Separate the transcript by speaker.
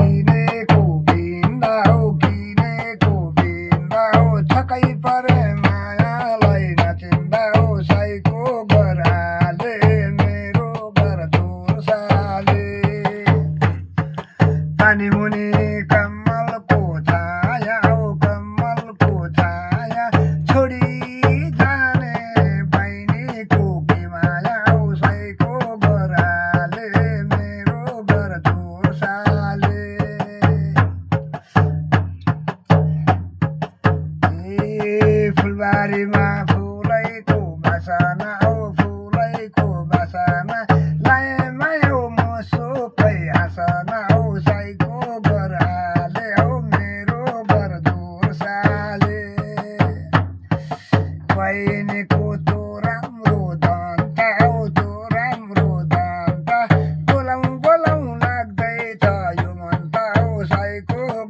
Speaker 1: किनेको बिन्दा हो छक्कै परे मायालाई नचिन्दा हो साईको बराले मेरो घर धुर्साले पानी मुनि कमलको छाया हो कमलको छाया छोडी जाने बहिनीको के माया हो साईको बराले मेरो घर धुर्साले फुलबारीमा फुलैको बासना हो फुलैको बासना लाएमा हो मुसुकै हाँसना हो साईको बराले हो मेरो घर धुर्साले बहिनीको तो राम्रो दन्ता हो तो राम्रो दन्ता बोलाउँ बोलाउँ लाग्दैछ यो मन त हो साईको